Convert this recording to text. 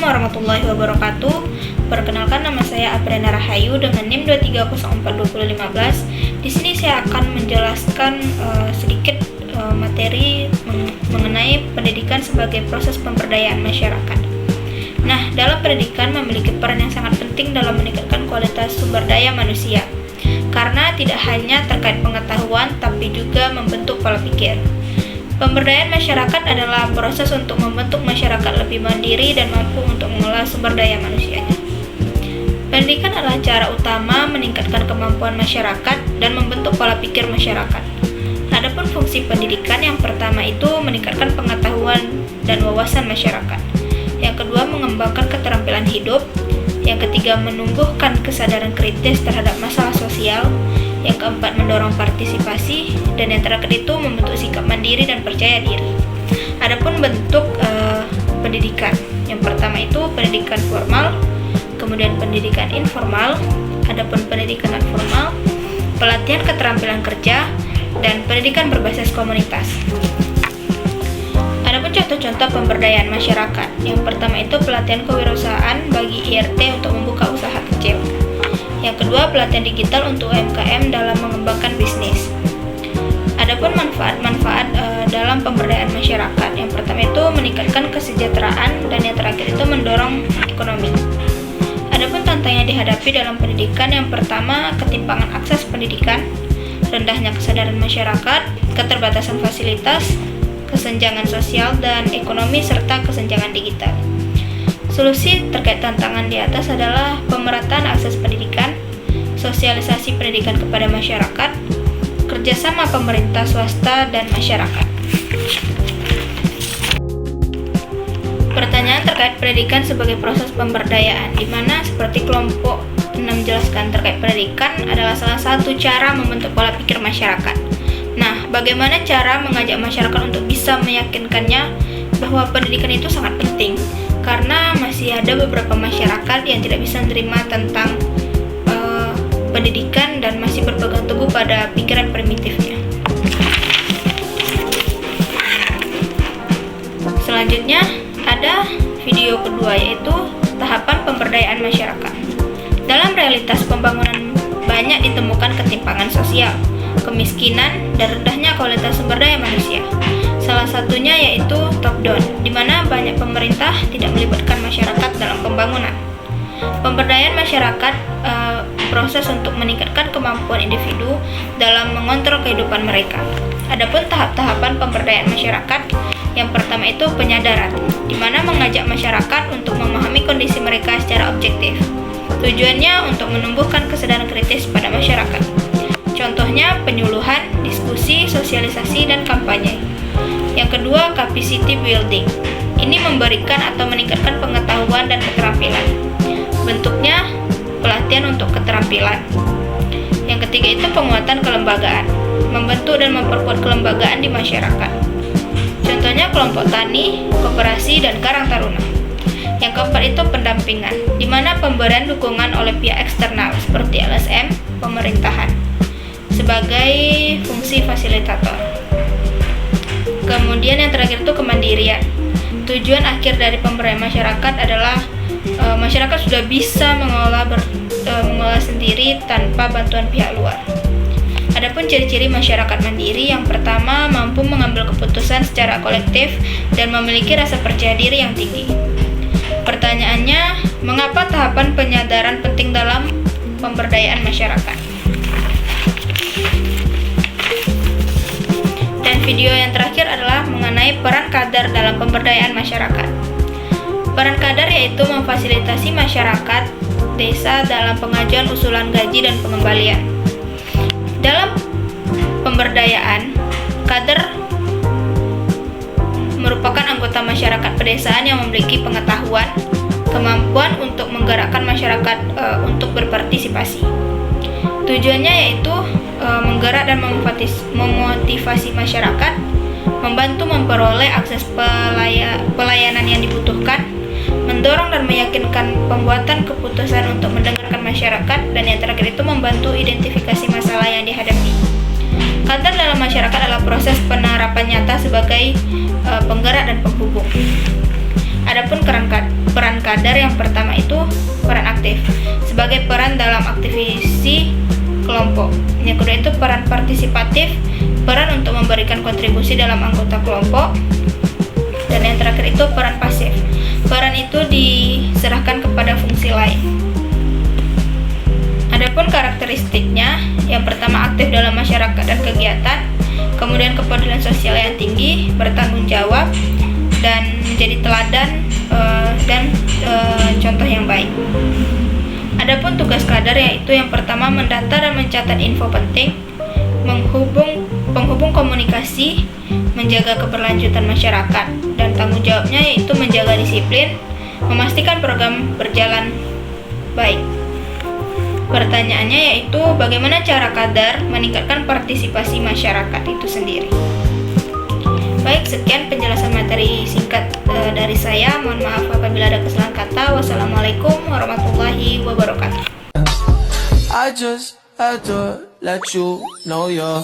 warahmatullahi wabarakatuh. Perkenalkan, nama saya Apriana Rahayu dengan NIM 23042015. Di sini saya akan menjelaskan sedikit materi mengenai pendidikan sebagai proses pemberdayaan masyarakat. Nah, dalam pendidikan memiliki peran yang sangat penting dalam meningkatkan kualitas sumber daya manusia, karena tidak hanya terkait pengetahuan, tapi juga membentuk pola pikir. Pemberdayaan masyarakat adalah proses untuk membentuk masyarakat lebih mandiri dan mampu untuk mengelola sumber daya manusianya. Pendidikan adalah cara utama meningkatkan kemampuan masyarakat dan membentuk pola pikir masyarakat. Adapun fungsi pendidikan, yang pertama itu meningkatkan pengetahuan dan wawasan masyarakat. Yang kedua, mengembangkan keterampilan hidup. Yang ketiga, menumbuhkan kesadaran kritis terhadap masalah sosial. Yang keempat, mendorong partisipasi. Dan yang terakhir itu membentuk sikap mandiri dan percaya diri. Adapun bentuk pendidikan, yang pertama itu pendidikan formal, kemudian pendidikan informal, adapun pendidikan non formal, pelatihan keterampilan kerja, dan pendidikan berbasis komunitas. Adapun contoh-contoh pemberdayaan masyarakat, yang pertama itu pelatihan kewirausahaan bagi IRT untuk membuka usaha kecil. Yang kedua, pelatihan digital untuk UMKM dalam mengembangkan bisnis. Adapun manfaat-manfaat dalam pemberdayaan masyarakat, yang pertama itu meningkatkan kesejahteraan, dan yang terakhir itu mendorong ekonomi. Adapun tantangan yang dihadapi dalam pendidikan, yang pertama ketimpangan akses pendidikan, rendahnya kesadaran masyarakat, keterbatasan fasilitas, kesenjangan sosial dan ekonomi, serta kesenjangan digital. Solusi terkait tantangan di atas adalah pemerataan akses pendidikan, sosialisasi pendidikan kepada masyarakat, kerjasama pemerintah, swasta, dan masyarakat. Pertanyaan terkait pendidikan sebagai proses pemberdayaan, di mana seperti kelompok 6 jelaskan, terkait pendidikan adalah salah satu cara membentuk pola pikir masyarakat. Nah, bagaimana cara mengajak masyarakat untuk bisa meyakinkannya bahwa pendidikan itu sangat penting? Karena masih ada beberapa masyarakat yang tidak bisa menerima tentang pendidikan dan masih berpegang teguh pada pikiran primitifnya. Selanjutnya ada video kedua, yaitu tahapan pemberdayaan masyarakat. Dalam realitas pembangunan banyak ditemukan ketimpangan sosial, kemiskinan, dan rendahnya kualitas sumber daya manusia. Salah satunya yaitu top down, di mana banyak pemerintah tidak melibatkan masyarakat dalam pembangunan. Pemberdayaan masyarakat proses untuk meningkatkan kemampuan individu dalam mengontrol kehidupan mereka. Adapun tahap-tahapan pemberdayaan masyarakat, yang pertama itu penyadaran, di mana mengajak masyarakat untuk memahami kondisi mereka secara objektif. Tujuannya untuk menumbuhkan kesadaran kritis pada masyarakat. Contohnya penyuluhan, diskusi, sosialisasi, dan kampanye. Yang kedua, capacity building. Ini memberikan atau meningkatkan pengetahuan dan keterampilan. Bentuknya pelatihan untuk keterampilan. Yang ketiga itu penguatan kelembagaan. Membentuk dan memperkuat kelembagaan di masyarakat. Contohnya kelompok tani, koperasi, dan karang taruna. Yang keempat itu pendampingan, di mana pemberian dukungan oleh pihak eksternal seperti LSM, pemerintahan, sebagai fungsi fasilitator. Kemudian yang terakhir itu kemandirian. Tujuan akhir dari pemberdayaan masyarakat adalah masyarakat sudah bisa mengelola sendiri tanpa bantuan pihak luar. Adapun ciri-ciri masyarakat mandiri, yang pertama mampu mengambil keputusan secara kolektif dan memiliki rasa percaya diri yang tinggi. Pertanyaannya, mengapa tahapan penyadaran penting dalam pemberdayaan masyarakat? Dan video yang terakhir adalah mengenai peran kadar dalam pemberdayaan masyarakat. Peran kadar yaitu memfasilitasi masyarakat desa dalam pengajuan usulan gaji dan pengembalian. Dalam pemberdayaan, kadar merupakan anggota masyarakat pedesaan yang memiliki pengetahuan, kemampuan untuk menggerakkan masyarakat untuk berpartisipasi. Tujuannya yaitu menggerak dan memotivasi masyarakat, membantu memperoleh akses pelayanan yang dibutuhkan, mendorong dan meyakinkan pembuatan keputusan untuk mendengarkan masyarakat, dan yang terakhir itu membantu identifikasi masalah yang dihadapi. Kadar dalam masyarakat adalah proses penerapan nyata sebagai penggerak dan penghubung. Adapun peran kadar yang pertama itu peran aktif sebagai peran dalam aktivisi kelompok. Yang kedua itu peran partisipatif, peran untuk memberikan kontribusi dalam anggota kelompok. Dan yang terakhir itu peran pasif. Peran itu diserahkan kepada fungsi lain. Adapun karakteristiknya, yang pertama aktif dalam masyarakat dan kegiatan, kemudian kepedulian sosial yang tinggi, bertanggung jawab, dan menjadi teladan dan contoh yang baik. Adapun tugas kadar yaitu yang pertama mendata dan mencatat info penting, penghubung komunikasi, menjaga keberlanjutan masyarakat, dan tanggung jawabnya yaitu menjaga disiplin, memastikan program berjalan baik. Pertanyaannya yaitu bagaimana cara kadar meningkatkan partisipasi masyarakat itu sendiri. Baik, sekian penjelasan materi singkat dari saya. Mohon maaf apabila ada kesalahan kata. Wassalamualaikum warahmatullahi wabarakatuh. I just had to let you know you're